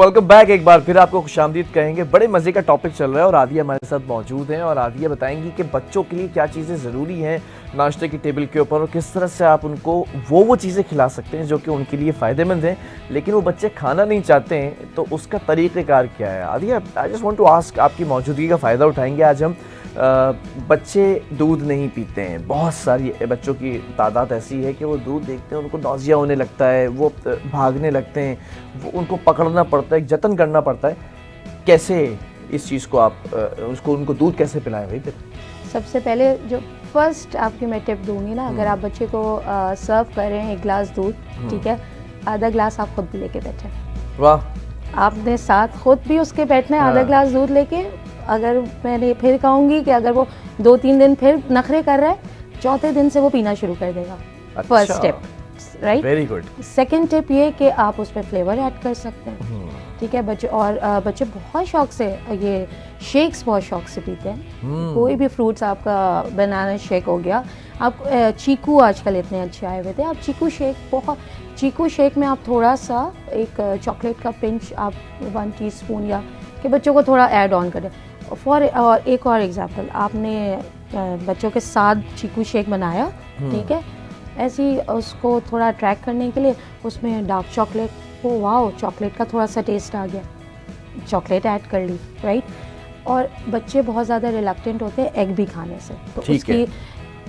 Welcome back. एक बार फिर आपको खुशामदीद कहेंगे। बड़े मजे का टॉपिक चल रहा है और आदिया हमारे साथ मौजूद हैं और आदिया बताएंगी कि बच्चों के लिए क्या चीज़ें ज़रूरी हैं नाश्ते की टेबल के ऊपर और किस तरह से आप उनको वो चीज़ें खिला सकते हैं जो कि उनके लिए फ़ायदेमंद हैं, लेकिन वो बच्चे खाना नहीं चाहते हैं, तो उसका तरीक़ेकार क्या है। Aadiya, I just want to ask, आपकी मौजूदगी का फ़ायदा उठाएंगे आज हम। बच्चे दूध नहीं पीते हैं, बहुत सारी बच्चों की तादाद ऐसी है कि वो दूध देखते हैं उनको नौजिया होने लगता है, वो भागने लगते हैं, वो उनको पकड़ना पड़ता है, जतन करना पड़ता है। कैसे इस चीज़ को आप उनको दूध कैसे पिलाएं भाई? फिर सबसे पहले जो फर्स्ट आपकी मैं टिप दूंगी ना, अगर आप बच्चे को सर्व कर रहे हैं 1 गिलास दूध, ठीक है, आधा गिलास आप खुद भी लेके बैठे। वाह। आपने साथ खुद भी उसके बैठना है, आधा गिलास दूध लेके। अगर मैंने फिर कहूँगी कि अगर वो 2-3 दिन फिर नखरे कर रहा है, चौथे दिन से वो पीना शुरू कर देगा। First step, right, very good. Second tip ये कि आप उसमें फ्लेवर ऐड कर सकते हैं, ठीक है। बच्चे और बच्चे बहुत शौक से ये शेक्स बहुत शौक से पीते हैं। कोई भी फ्रूट्स, आपका बनाना शेक हो गया, आप चीकू आजकल इतने अच्छे आए हुए थे, आप चीकू शेक में आप थोड़ा सा एक चॉकलेट का पिंच, आप 1 टीस्पून या कि बच्चों को थोड़ा ऐड ऑन करें। और एक और एग्जांपल, आपने बच्चों के साथ चीकू शेक बनाया, ठीक है, ऐसे ही उसको थोड़ा अट्रैक्ट करने के लिए उसमें dark chocolate, oh wow, chocolate का थोड़ा सा टेस्ट आ गया, चॉकलेट ऐड कर ली, राइट। और बच्चे बहुत ज़्यादा रिलक्टेंट होते हैं एग भी खाने से, तो उसकी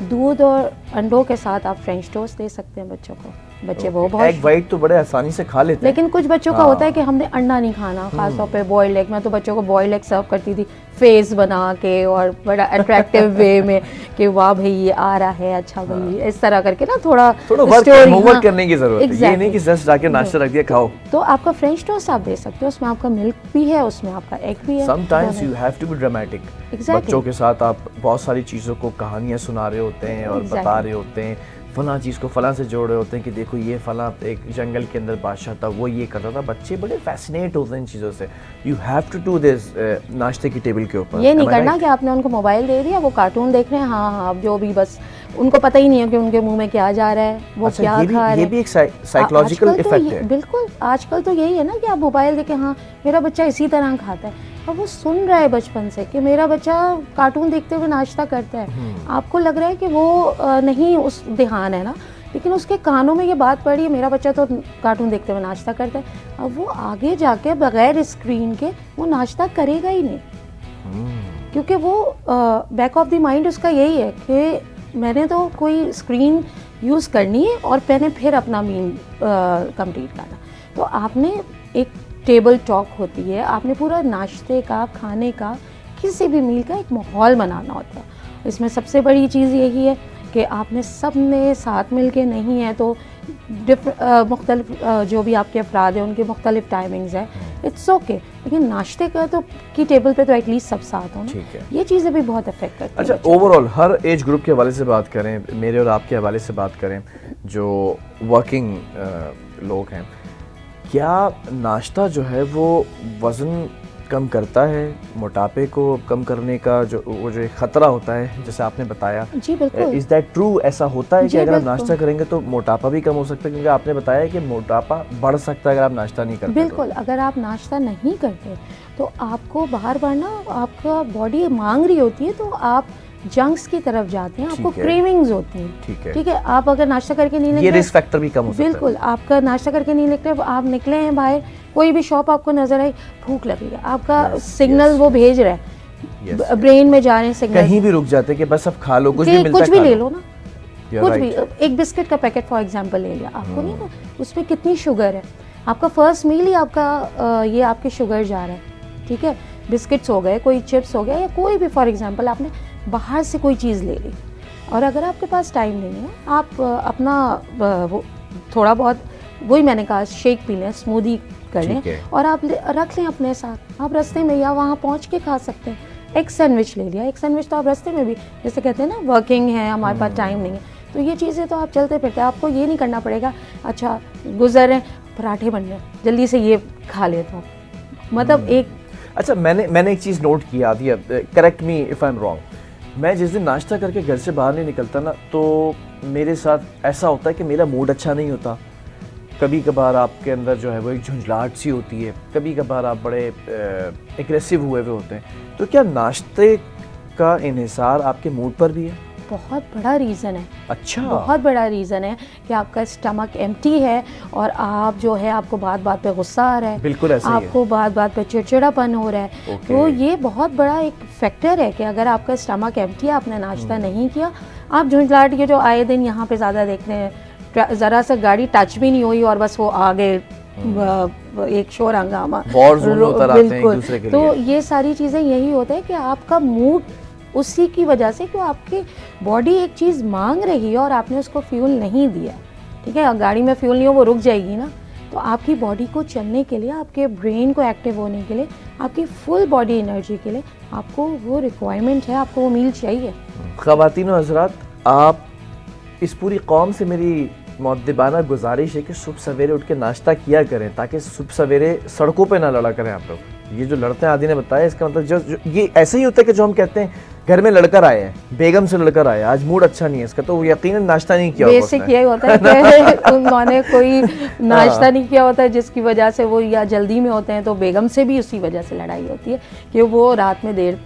दूध और अंडों के साथ आप फ्रेंच टोस्ट दे सकते हैं बच्चों को। बच्चे वो बहुत एग वाइट तो बड़े आसानी से खा लेते हैं, लेकिन कुछ बच्चों का होता है कि हमने अंडा नहीं खाना, खासतौर पे बॉइल्ड एग। मैं तो बच्चों को बॉइल्ड एग सर्व करती थी फेस बना के और बड़ा अट्रैक्टिव वे में कि वाह भाई ये आ रहा है, अच्छा भाई, इस तरह करके ना थोड़ा होमवर्क करने की जरूरत है, ये नहीं कि जस्ट जाके नाश्ता रख दिया खाओ। तो आपका फ्रेंच टोस्ट आप दे सकते हो, उसमें आपका मिल्क भी है, उसमें आपका एग भी है। Sometimes you have to be dramatic. बच्चों के साथ आप बहुत सारी चीज़ों को कहानियाँ सुना रहे होते हैं और बता रहे होते हैं, फलां चीज़ को फलां से जोड़ रहे होते हैं कि देखो ये फलां एक जंगल के अंदर बादशाह था, वो ये करता था। बच्चे बड़े फैसिनेट होते हैं इन चीज़ों से। You have to do this नाश्ते की टेबल के ऊपर। ये नहीं करना कि आपने उनको मोबाइल दे दिया, वो कार्टून देख रहे हैं, हाँ जो भी, बस उनको पता ही नहीं है कि उनके मुंह में क्या जा रहा है, वो क्या खा रहे हैं। ये भी एक साइकोलॉजिकल इफेक्ट है। बिल्कुल, आजकल तो यही है ना कि आप मोबाइल देके, हाँ मेरा बच्चा इसी तरह खाता है, और वो सुन रहा है बचपन से कि मेरा बच्चा कार्टून देखते हुए नाश्ता करता है। आपको लग रहा है कि वो नहीं उस ध्यान है ना, लेकिन उसके कानों में ये बात पड़ी है, मेरा बच्चा तो कार्टून देखते हुए नाश्ता करता है। अब वो आगे जाके बगैर स्क्रीन के वो नाश्ता करेगा ही नहीं, क्योंकि वो बैक ऑफ द माइंड उसका यही है कि मैंने तो कोई स्क्रीन यूज़ करनी है और मैंने फिर अपना मील कंप्लीट करना। तो आपने एक टेबल टॉक होती है, आपने पूरा नाश्ते का, खाने का, किसी भी मील का एक माहौल बनाना होता है। इसमें सबसे बड़ी चीज़ यही है कि आपने सब ने साथ मिल के नहीं है तो मुख्तलिफ जो भी आपके अफराद हैं उनके मुख्तलिफ टाइमिंग्स हैं, इट्स ओके, लेकिन नाश्ते का तो की टेबल पे तो एटलीस्ट सब साथ हों। ये चीज़ें भी बहुत अफेक्ट करती हैं। अच्छा, ओवरऑल हर एज ग्रुप के हवाले से बात करें, मेरे और आपके हवाले से बात करें, जो वर्किंग लोग हैं, क्या नाश्ता जो है वो वज़न कम करता है, मोटापे को कम करने का जो एक ख़तरा होता है जैसे आपने बताया? जी बिल्कुल। Is that true? ऐसा होता है कि अगर आप नाश्ता करेंगे तो मोटापा भी कम हो सकता है? क्योंकि आपने बताया कि मोटापा बढ़ सकता है अगर आप नाश्ता नहीं करते। बिल्कुल, अगर आप नाश्ता नहीं करते तो आपको बार बार ना आपका बॉडी मांग रही होती है, तो आप जंक्स की तरफ जाते हैं, आपको क्रेविंग्स होती हैं, ठीक है। आप अगर नाश्ता करके नहीं निकले, ये रिस्क फैक्टर भी कम हो सकता है। बिल्कुल, आपका नाश्ता करके नहीं निकले, आप निकले हैं बाहर, कोई भी शॉप आपको नजर आई, भूख लगेगी, आपका सिग्नल वो भेज रहा है, ब्रेन में जा रहे हैं सिग्नल, कहीं भी रुक जाते हैं कि बस अब खा लो, कुछ भी मिलता है, कुछ भी ले लो ना, कुछ भी, एक बिस्किट का पैकेट फॉर एग्जांपल ले लिया, आपको नहीं ना उसमें कितनी शुगर है, आपका फर्स्ट मील ही आपका ये आपके शुगर जा रहा है, ठीक है। बिस्किट्स हो गए, कोई चिप्स हो गया, या कोई भी फॉर एग्जांपल आपने बाहर से कोई चीज़ ले ली, और अगर आपके पास टाइम नहीं है, आप अपना वो थोड़ा बहुत, वही मैंने कहा, शेक पी लें, स्मूदी कर लें, और आप रख लें अपने साथ, आप रास्ते में या वहाँ पहुँच के खा सकते हैं। एक सैंडविच ले लिया, एक सैंडविच तो आप रास्ते में भी, जैसे कहते हैं ना, वर्किंग है, हमारे पास टाइम नहीं है, तो ये चीज़ें तो आप चलते फिरते, आपको ये नहीं करना पड़ेगा अच्छा गुजर रहे पराठे बन रहे, जल्दी से ये खा लेता हूँ, मतलब एक। अच्छा, मैंने एक चीज़ नोट की, आती है, correct me if I am wrong, मैं जिस दिन नाश्ता करके घर से बाहर नहीं निकलता ना, तो मेरे साथ ऐसा होता है कि मेरा मूड अच्छा नहीं होता, कभी कभार आपके अंदर जो है वो एक झुंझलाहट सी होती है, कभी कभार आप बड़े एग्रेसिव हुए हुए होते हैं, तो क्या नाश्ते का इन्हिसार आपके मूड पर भी है? बहुत बड़ा रीज़न है। अच्छा। बहुत बड़ा रीज़न है कि आपका स्टमक एम्प्टी है और आप जो है आपको बात बात पे गुस्सा आ रहा है, बिल्कुल ऐसा ही है। आपको बात बात पे चिड़चिड़ापन हो रहा है। तो ये बहुत बड़ा एक फैक्टर है कि अगर आपका स्टमक एम्प्टी है, आपने नाश्ता नहीं किया, आप झुंझलाहट के जो आए दिन यहाँ पे ज़्यादा देखते हैं, ज़रा सा गाड़ी टच भी नहीं हुई और बस वो आगे एक शोर हंगामा, बिल्कुल। तो ये सारी चीज़ें यही होता है कि आपका मूड उसी की वजह से कि आपकी बॉडी एक चीज़ मांग रही है और आपने उसको फ्यूल नहीं दिया, ठीक है। गाड़ी में फ्यूल नहीं हो, वो रुक जाएगी ना। तो आपकी बॉडी को चलने के लिए, आपके ब्रेन को एक्टिव होने के लिए, आपकी फुल बॉडी एनर्जी के लिए आपको वो रिक्वायरमेंट है, आपको वो मील चाहिए। ख़वातीन और हज़रात, आप इस पूरी कौम से मेरी मुअद्दिबाना गुजारिश है कि सुबह सवेरे उठ के नाश्ता किया करें, ताकि सुबह सवेरे सड़कों पे ना लड़ा करें आप लोग। ये जो लड़ते हैं आदि ने बताया, इसका मतलब जो ये ऐसे ही होता है कि जो हम कहते हैं घर में लड़कर आए हैं, बेगम से लड़कर आए, आज मूड अच्छा नहीं है इसका, तो वो यकीनन नाश्ता नहीं किया होगा। बेसिक यही होता है कि उन्होंने कोई नाश्ता नहीं किया होता है, जिसकी वजह से वो या जल्दी में होते हैं, तो बेगम से भी उसी वजह से लड़ाई होती है कि वो रात में देर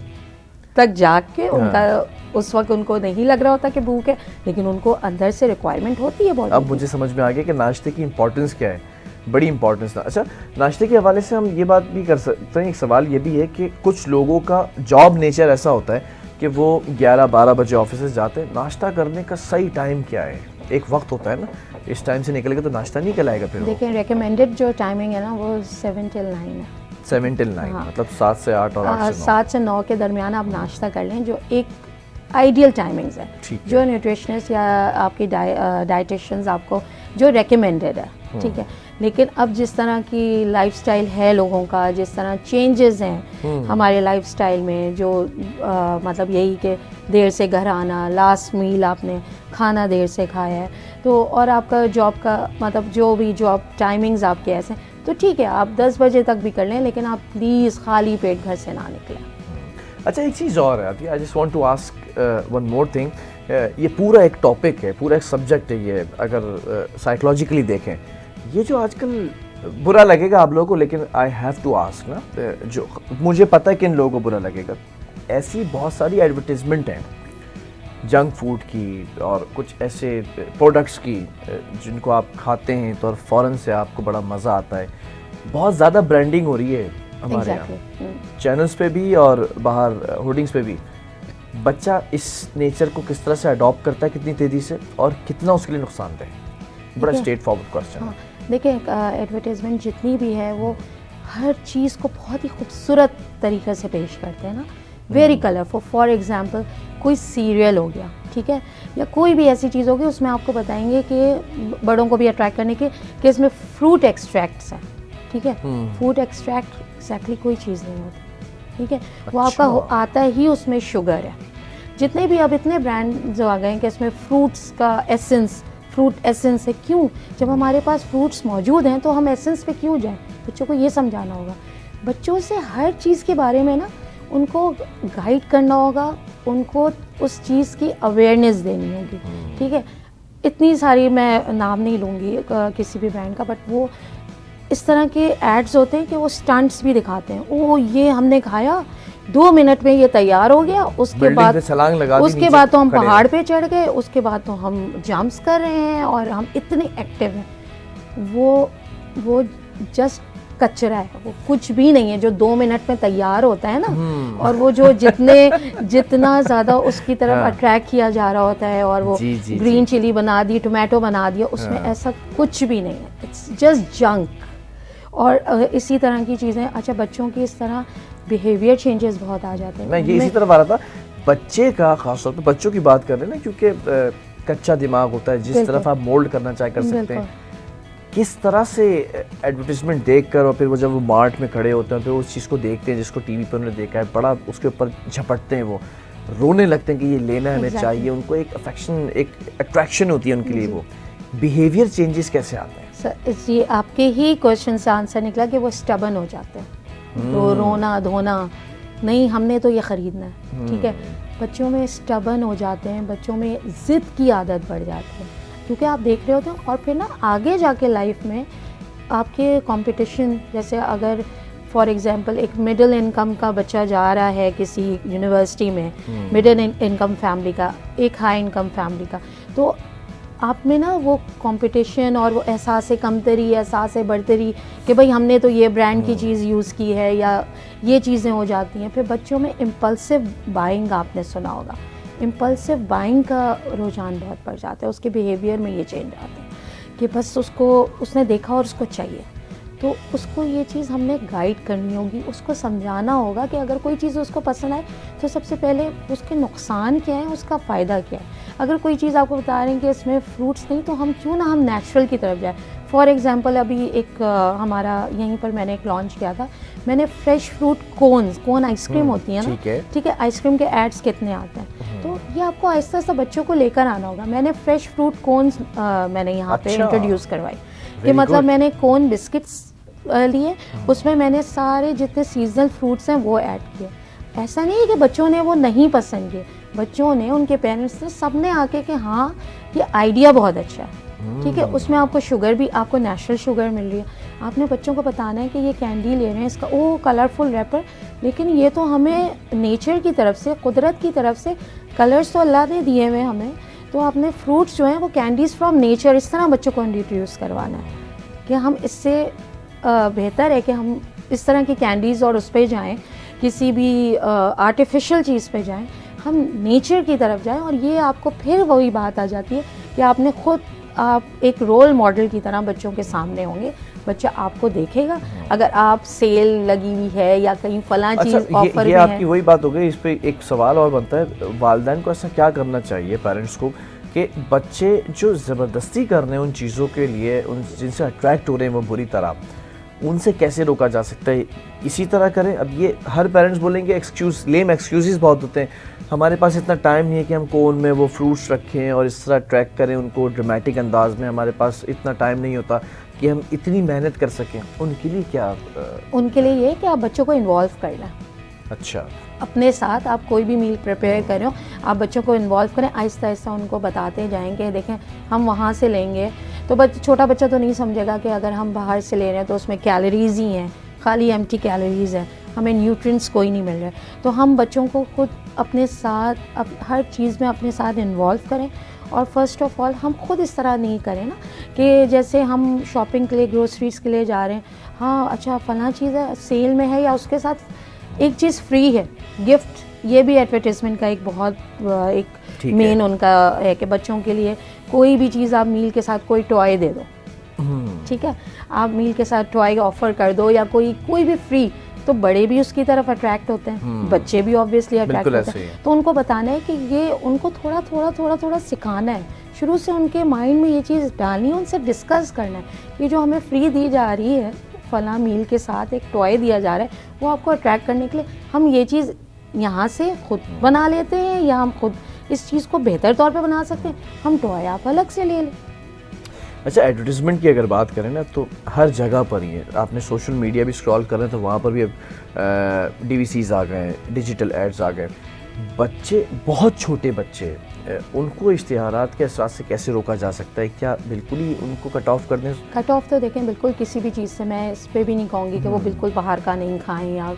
तक जाग के उनका उस वक्त उनको नहीं लग रहा होता कि भूख है, लेकिन उनको अंदर से रिक्वायरमेंट होती है बॉडी। अब मुझे समझ में आ गया कि नाश्ते की इंपॉर्टेंस क्या है, बड़ी इंपॉर्टेंस था। अच्छा, नाश्ते के हवाले से हम ये बात भी कर सकते हैं, एक सवाल ये भी है कि कुछ लोगों का जॉब नेचर ऐसा होता है कि वो 11-12 बजे ऑफिस से जाते हैं, नाश्ता करने का सही टाइम क्या है? एक वक्त होता है ना, इस टाइम से निकलेगा तो नाश्ता नहीं कहलाएगा फिर। देखिए, रेकमेंडेड जो टाइमिंग है ना वो 7 till 9 है। 7 till 9, हाँ। मतलब 7 से 8 और 8 से 9। 7 से 9 के दरमियान आप नाश्ता कर लें, जो एक आइडियल टाइमिंग्स है, जो न्यूट्रिशनिस्ट या आपकी डाइटिशियंस आपको जो रेकमेंडेड है, ठीक है। लेकिन अब जिस तरह की लाइफस्टाइल है लोगों का, जिस तरह चेंजेस हैं हमारे लाइफस्टाइल में, जो मतलब यही कि देर से घर आना, लास्ट मील आपने खाना देर से खाया है, तो और आपका जॉब का मतलब जो भी जॉब टाइमिंग्स आपके ऐसे, तो ठीक है आप 10 बजे तक भी कर लें, लेकिन आप प्लीज़ खाली पेट घर से ना निकलें। अच्छा, एक चीज़ और है, I just want to ask one more thing. ये पूरा एक टॉपिक है, पूरा एक सब्जेक्ट है ये, अगर साइकोलॉजिकली देखें, ये जो आजकल बुरा लगेगा आप लोगों को, लेकिन आई हैव टू आस्क ना, जो मुझे पता है कि इन लोगों को बुरा लगेगा, ऐसी बहुत सारी एडवर्टीजमेंट हैं जंक फूड की और कुछ ऐसे प्रोडक्ट्स की जिनको आप खाते हैं तो फ़ौरन से आपको बड़ा मज़ा आता है। बहुत ज़्यादा ब्रांडिंग हो रही है हमारे यहाँ, चैनल्स पे भी और बाहर होर्डिंग्स पे भी। बच्चा इस नेचर को किस तरह से अडॉप्ट करता है, कितनी तेज़ी से, और कितना उसके लिए नुकसानदेह है? बड़ा स्ट्रेट फॉरवर्ड क्वेश्चन है। देखिए, एडवर्टाइजमेंट जितनी भी है वो हर चीज़ को बहुत ही खूबसूरत तरीके से पेश करते हैं ना, वेरी कलरफुल। फॉर एग्जांपल, कोई सीरियल हो गया, ठीक है, या कोई भी ऐसी चीज़ होगी, उसमें आपको बताएंगे कि बड़ों को भी अट्रैक्ट करने के कि इसमें फ्रूट एक्सट्रैक्ट्स हैं, ठीक है। फ्रूट एक्सट्रैक्ट एक्जैक्टली कोई चीज़ नहीं होती, ठीक है। वो आपका आता ही उसमें शुगर है। जितने भी अब इतने ब्रांड्स आ गए हैं कि इसमें फ्रूट्स का एसेंस, फ्रूट एसेंस है। क्यों? जब हमारे पास फ्रूट्स मौजूद हैं तो हम एसेंस पे क्यों जाएं? बच्चों को ये समझाना होगा। बच्चों से हर चीज़ के बारे में ना उनको गाइड करना होगा, उनको उस चीज़ की अवेयरनेस देनी होगी, ठीक है। इतनी सारी, मैं नाम नहीं लूँगी किसी भी ब्रांड का, बट वो इस तरह के एड्स होते हैं कि वो स्टंट्स भी दिखाते हैं। ओ, ये हमने खाया, 2 मिनट में ये तैयार हो गया, उसके बाद तो हम पहाड़ पे चढ़ गए, उसके बाद तो हम जंप्स कर रहे हैं और हम इतने एक्टिव हैं। वो जस्ट कचरा है, वो कुछ भी नहीं है जो 2 मिनट में तैयार होता है ना। और वो जो जितना ज़्यादा उसकी तरफ अट्रैक्ट किया जा रहा होता है, और वो ग्रीन चिली बना दी, टोमेटो बना दिया, उसमें ऐसा कुछ भी नहीं है, इट्स जस्ट जंक। और इसी तरह की चीज़ें, अच्छा, बच्चों की इस तरह बिहेवियर चेंजेस बहुत आ जाते हैं। मैं ये इसी तरफ आ रहा था, बच्चे का खासतौर पर बच्चों की बात कर रहे हैं ना, क्योंकि कच्चा दिमाग होता है, जिस तरफ आप मोल्ड करना चाहे कर सकते हैं। किस तरह से एडवर्टीजमेंट देखकर, और फिर वो जब वो मार्ट में खड़े होते हैं, फिर उस चीज़ को देखते हैं जिसको टीवी पर उन्होंने देखा है, बड़ा उसके ऊपर झपटते हैं, वो रोने लगते हैं कि ये लेना हमें चाहिए। उनको एक अफेक्शन, एक अट्रैक्शन होती है उनके लिए। वो बिहेवियर चेंजेस कैसे आते हैं? सर, ये आपके ही क्वेश्चन से आंसर निकला कि वो स्टबन हो जाते हैं, तो रोना धोना नहीं, हमने तो ये ख़रीदना है, ठीक है। बच्चों में स्टबन हो जाते हैं, बच्चों में ज़िद की आदत बढ़ जाती है। क्योंकि आप देख रहे होते हैं। और फिर ना आगे जाके लाइफ में आपके कंपटीशन, जैसे अगर फॉर एग्जांपल एक मिडिल इनकम का बच्चा जा रहा है किसी यूनिवर्सिटी में, मिडिल इनकम फैमिली का, एक हाई इनकम फैमिली का, तो आप में ना वो कंपटीशन और वो एहसास कमतरी, एहसास बढ़तरी कि भाई हमने तो ये ब्रांड की चीज़ यूज़ की है, या ये चीज़ें हो जाती हैं। फिर बच्चों में इम्पल्सिव बाइंग, आपने सुना होगा, इम्पल्सिव बाइंग का रुझान बहुत बढ़ जाता है, उसके बिहेवियर में ये चेंज आता है कि बस उसने देखा और उसको चाहिए। तो उसको ये चीज़ हमने गाइड करनी होगी, उसको समझाना होगा कि अगर कोई चीज़ उसको पसंद आए तो सबसे पहले उसके नुकसान क्या है, उसका फ़ायदा क्या है। अगर कोई चीज़ आपको बता रहे हैं कि इसमें फ्रूट्स नहीं, तो हम क्यों ना हम नेचुरल की तरफ जाए। फॉर एग्जांपल अभी एक हमारा यहीं पर मैंने एक लॉन्च किया था, मैंने फ्रेश फ्रूट कोन आइसक्रीम होती है ना, ठीक है, आइसक्रीम के एड्स कितने आते हैं, तो ये आपको आहिस्ता आहिस्ता बच्चों को लेकर आना होगा। मैंने फ्रेश फ्रूट कोन्स मैंने यहाँ पे इंट्रोड्यूस करवाई कि मतलब मैंने कोन बिस्किट्स लिए, उसमें मैंने सारे जितने सीजनल फ्रूट्स हैं वो ऐड किए। ऐसा नहीं है कि बच्चों ने वो नहीं पसंद किए, बच्चों ने, उनके पेरेंट्स ने, सब ने आके कि हाँ ये आइडिया बहुत अच्छा है, ठीक है। उसमें आपको शुगर भी, आपको नेचुरल शुगर मिल रही है। आपने बच्चों को बताना है कि ये कैंडी ले रहे हैं, इसका कलरफुल रैपर, लेकिन ये तो हमें नेचर की तरफ से, कुदरत की तरफ से कलर्स तो अल्लाह ने दिए हुए हमें, तो आपने फ्रूट्स जो हैं वो कैंडीज़ फ्रॉम नेचर, इस तरह बच्चों को इंट्रोड्यूस करवाना है कि हम इससे बेहतर है कि हम इस तरह की कैंडीज़ और उस पर जाएँ, किसी भी आर्टिफिशियल चीज़ पे जाएं, हम नेचर की तरफ जाएं। और ये आपको फिर वही बात आ जाती है कि आपने खुद, आप एक रोल मॉडल की तरह बच्चों के सामने होंगे, बच्चा आपको देखेगा। अगर आप सेल लगी हुई है या कहीं फला चीज़ ऑफर ये आपकी वही बात हो गई। इस पे एक सवाल और बनता है, वालिदैन को ऐसा क्या करना चाहिए, पेरेंट्स को, कि बच्चे जो ज़बरदस्ती कर रहे हैं उन चीज़ों के लिए, उन जिनसे अट्रैक्ट हो रहे हैं वो बुरी तरह, उनसे कैसे रोका जा सकता है? इसी तरह करें। अब ये हर पेरेंट्स बोलेंगे लेम एक्सक्यूज़ बहुत होते हैं, हमारे पास इतना टाइम नहीं है कि हम कोन में वो फ्रूट्स रखें और इस तरह ट्रैक करें उनको ड्रामेटिक अंदाज में, हमारे पास इतना टाइम नहीं होता कि हम इतनी मेहनत कर सकें। उनके लिए क्या? उनके लिए ये कि आप बच्चों को इन्वॉल्व करना। अच्छा, अपने साथ आप कोई भी मील प्रिपेयर कर रहे हो, आप बच्चों को इन्वॉल्व करें, आहिस्ता आहिस्ता उनको बताते जाएंगे, देखें हम वहाँ से लेंगे तो छोटा बच्चा तो नहीं समझेगा कि अगर हम बाहर से ले रहे हैं तो उसमें कैलोरीज़ ही हैं, खाली एम्प्टी कैलोरीज़ है, हमें न्यूट्रिएंट्स कोई नहीं मिल रहा है। तो हम बच्चों को खुद अपने साथ हर चीज़ में अपने साथ इन्वॉल्व करें। और फर्स्ट ऑफ ऑल हम खुद इस तरह नहीं करें ना कि जैसे हम शॉपिंग के लिए, ग्रोसरीज़ के लिए जा रहे हैं, हाँ अच्छा फ़लाँ चीज़ है सेल में है, या उसके साथ एक चीज़ फ्री है, गिफ्ट, ये भी एडवर्टाइजमेंट का एक बहुत एक मेन उनका है कि बच्चों के लिए कोई भी चीज़ आप मील के साथ कोई टॉय दे दो, ठीक है, आप मील के साथ टॉय ऑफर कर दो या कोई भी फ्री, तो बड़े भी उसकी तरफ अट्रैक्ट होते हैं, बच्चे भी ऑब्वियसली अट्रैक्ट होते हैं। तो उनको बताना है कि ये उनको थोड़ा सिखाना है, शुरू से उनके माइंड में ये चीज़ डालनी है, उनसे डिस्कस करना है कि जो हमें फ्री दी जा रही है, फला मील के साथ एक टॉय दिया जा रहा है, वो आपको अट्रैक्ट करने के लिए हम ये चीज़ यहाँ से खुद बना लेते हैं, या हम खुद इस चीज़ को बेहतर तौर पे बना सकते हैं, हम टॉय आप अलग से ले लें। अच्छा, एडवर्टीज़मेंट की अगर बात करें ना तो हर जगह पर ही है। आपने सोशल मीडिया भी स्क्रॉल कर रहे हैं तो वहाँ पर भी अब DVCs आ गए हैं, डिजिटल एड्स आ गए। बच्चे, बहुत छोटे बच्चे, उनको इश्तिहारात के असरात से कैसे रोका जा सकता है? क्या बिल्कुल ही उनको कट ऑफ कर दें? कट ऑफ तो देखें बिल्कुल किसी भी चीज़ से, मैं इस पर भी नहीं कहूँगी कि वो बिल्कुल बाहर का नहीं खाएं, या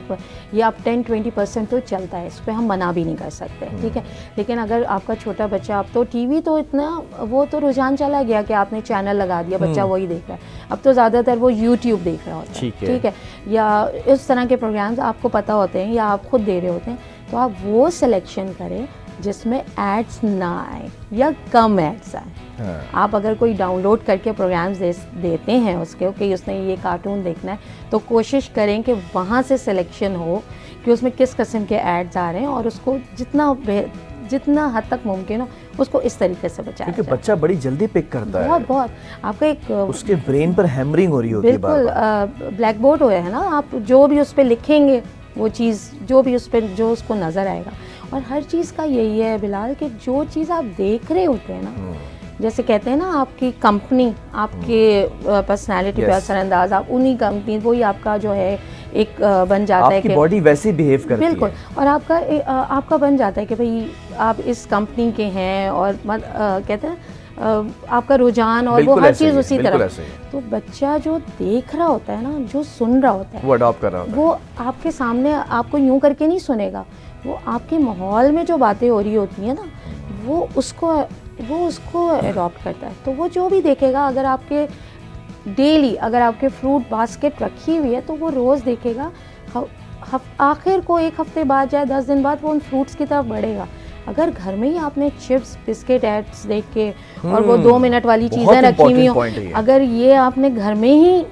ये आप 10-20% तो चलता है, इस पर हम मना भी नहीं कर सकते, ठीक है। लेकिन अगर आपका छोटा बच्चा, अब तो टीवी तो इतना वो तो रुझान चला गया कि आपने चैनल लगा दिया, बच्चा वही देख रहा है। अब तो ज़्यादातर वो YouTube देख रहा होता है, ठीक है, या इस तरह के प्रोग्राम्स आपको पता होते हैं या आप खुद दे रहे होते हैं, तो आप वो सिलेक्शन करें जिसमें एड्स ना आए या कम एड्स आए। आप अगर कोई डाउनलोड करके प्रोग्राम्स देते हैं उसके कि उसने ये कार्टून देखना है, तो कोशिश करें कि वहाँ से सिलेक्शन हो कि उसमें किस किस्म के एड्स आ रहे हैं, और उसको जितना हद तक मुमकिन हो उसको इस तरीके से बचाया जाए। क्योंकि बच्चा बड़ी जल्दी पिक करता है, बहुत आपका एक उसके ब्रेन पर हैमरिंग हो रही होती है, बिल्कुल ब्लैक बोर्ड हो है ना, आप जो भी उस पर लिखेंगे वो चीज़ जो भी उस पर जो उसको नज़र आएगा। और हर चीज़ का यही है बिलाल कि जो चीज़ आप देख रहे होते हैं ना, जैसे कहते हैं ना आपकी कंपनी आपके पर्सनालिटी पे असरअंदाज, आप उन्हीं कंपनी वही आपका जो है एक बन जाता है कि बॉडी वैसे बिहेव करती है, बिल्कुल। और आपका बन जाता है कि भाई आप इस कंपनी के हैं, और कहते हैं आपका रुझान और वो बिल्कुल हर ऐसे ही चीज़ है, उसी बिल्कुल तरफ। ऐसे ही है। तो बच्चा जो देख रहा होता है ना, जो सुन रहा होता है, वो अडॉप्ट कर रहा होता है। वो आपके सामने आपको यूं करके नहीं सुनेगा, वो आपके माहौल में जो बातें हो रही होती हैं ना, वो उसको अडॉप्ट करता है। तो वो जो भी देखेगा, अगर आपके डेली अगर आपके फ्रूट बास्केट रखी हुई है तो वो रोज़ देखेगा, आखिर को एक हफ्ते बाद या 10 दिन बाद वो उन फ्रूट्स की तरफ बढ़ेगा। अगर घर में ही आपने चिप्स बिस्किट एड्स देख के और वो 2 मिनट वाली चीज़ें रखी हुई हो, अगर ये आपने घर में ही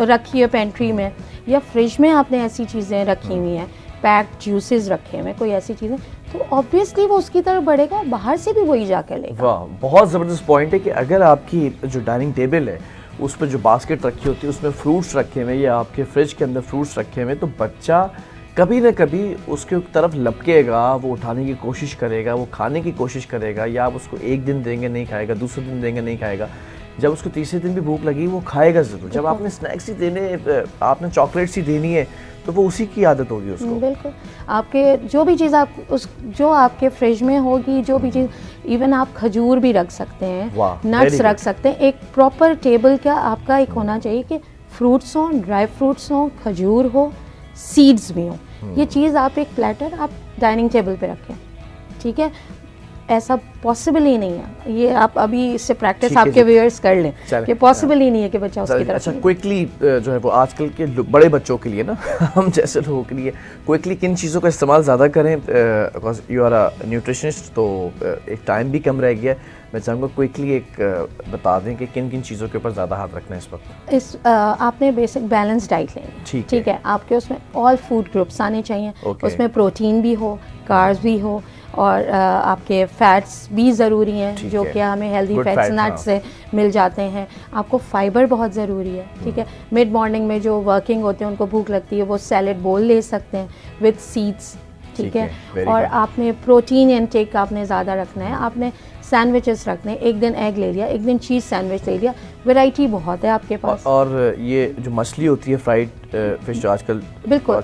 रखी है पेंट्री में या फ्रिज में आपने ऐसी चीज़ें रखी हुई हैं, पैक्ड जूसेस रखे हुए, कोई ऐसी चीज़ें, तो ऑब्वियसली वो उसकी तरफ बढ़ेगा, बाहर से भी वही जाके लेगा। वाह, बहुत ज़बरदस्त पॉइंट है कि अगर आपकी जो डाइनिंग टेबल है उस पर जो बास्केट रखी होती है उसमें फ्रूट्स रखे हुए या आपके फ्रिज के अंदर फ्रूट्स रखे हुए, तो बच्चा कभी ना कभी उसके तरफ लपकेगा, वो उठाने की कोशिश करेगा, वो खाने की कोशिश करेगा, या आप उसको एक दिन देंगे नहीं खाएगा, दूसरे दिन देंगे नहीं खाएगा, जब उसको तीसरे दिन भी भूख लगी वो खाएगा ज़रूर। जब आपने स्नैक्स ही देने, आपने चॉकलेट्स ही देनी है, तो वो उसी की आदत होगी उसको। बिल्कुल, आपके जो भी चीज़ जो आपके फ्रिज में होगी, जो भी चीज़, इवन आप खजूर भी रख सकते हैं, नट्स रख सकते हैं। एक प्रॉपर टेबल का आपका एक होना चाहिए कि फ्रूट्स हों, ड्राई फ्रूट्स हों, खजूर हो, सीड्स भी हों। ये चीज़ आप एक प्लेटर आप डाइनिंग टेबल पे रखें, ठीक है। ऐसा पॉसिबल ही नहीं है, ये आप अभी इससे प्रैक्टिस आपके व्यूअर्स कर लें, ये पॉसिबल ही नहीं है कि बच्चा उसकी तरफ। अच्छा, क्विकली जो है वो आजकल के बड़े बच्चों के लिए ना, हम जैसे लोगों के लिए क्विकली किन चीज़ों का इस्तेमाल ज़्यादा करें? Because you are a nutritionist, तो एक टाइम भी कम रह गया है। मैं चाहूँगा क्विकली एक बता दें कि किन किन चीज़ों के ऊपर ज़्यादा हाथ रखना है इस वक्त। आपने बेसिक बैलेंस डाइट लेनी, ठीक है। आपके उसमें ऑल फूड ग्रुप्स आने चाहिए, उसमें प्रोटीन भी हो, कार्ब्स भी हो, और आपके फैट्स भी ज़रूरी हैं, जो कि हमें हेल्दी फैट्स नट्स से मिल जाते हैं। आपको फाइबर बहुत ज़रूरी है, ठीक है। मिड मॉर्निंग में जो वर्किंग होते हैं उनको भूख लगती है, वो सैलेड बोल ले सकते हैं विद सीड्स, ठीक है। और आपने प्रोटीन इनटेक आपने ज़्यादा रखना है। आपने सैंडविचेस रखने, एक दिन एग ले लिया, एक दिन चीज़ सैंडविच ले लिया, वैरायटी बहुत है आपके पास। और ये जो मछली होती है, फ्राइड फिश जो आजकल, बिल्कुल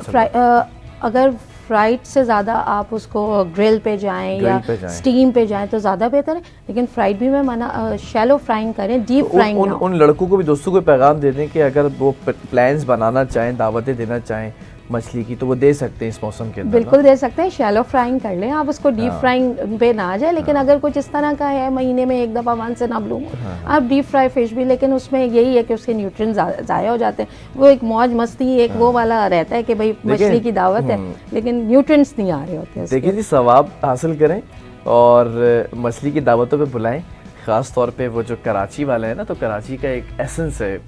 अगर फ्राइड से ज़्यादा आप उसको ग्रिल पे जाएं या स्टीम पे जाएं तो ज़्यादा बेहतर है, लेकिन फ्राइड भी मैं मना, शैलो फ्राइंग करें, डीप फ्राइंग ना। उन लड़कों को भी, दोस्तों को पैगाम दे दें कि अगर वो प्लान्स बनाना चाहें, दावतें देना चाहें मछली की, तो वो दे सकते हैं इस मौसम के अंदर। बिल्कुल दे सकते हैं, शैलो फ्राइंग कर लें आप उसको, डीप फ्राइंग पे ना जाए। लेकिन अगर कुछ इस तरह का है, महीने में एक दफ़ा once in a blue moon आप डीप फ्राई फिश भी, लेकिन उसमें यही है कि उसके न्यूट्रिएंट्स ज़ाया हो जाते हैं। वो एक मौज मस्ती, एक वो वाला रहता है कि भाई मछली की दावत है, लेकिन न्यूट्रिएंट्स नहीं आ रहे होते हैं। देखिए जी, सवाब हासिल करें और मछली की दावतों पे बुलाएं, ख़ास तौर पे वो जो कराची वाले हैं ना, तो कराची का एक एसेंस है,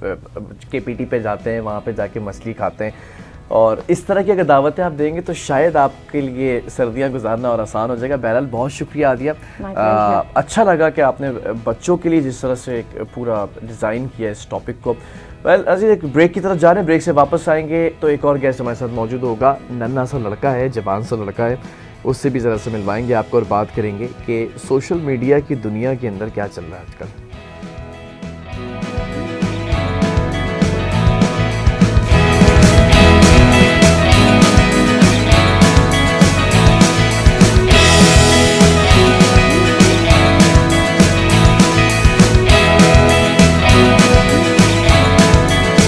KPT पे जाते हैं, वहाँ पे जाके मछली खाते हैं, और इस तरह की अगर दावतें आप देंगे तो शायद आपके लिए सर्दियां गुजारना और आसान हो जाएगा। बहरहाल बहुत शुक्रिया आदिया, अच्छा लगा कि आपने बच्चों के लिए जिस तरह से एक पूरा डिज़ाइन किया इस टॉपिक को। वेल अजीज, एक ब्रेक की तरफ जा रहे हैं, ब्रेक से वापस आएंगे तो एक और गेस्ट हमारे साथ मौजूद होगा, नन्हा सा लड़का है, जवान सा लड़का है, उससे भी ज़रा से मिलवाएंगे आपको और बात करेंगे कि सोशल मीडिया की दुनिया के अंदर क्या चल रहा है आजकल।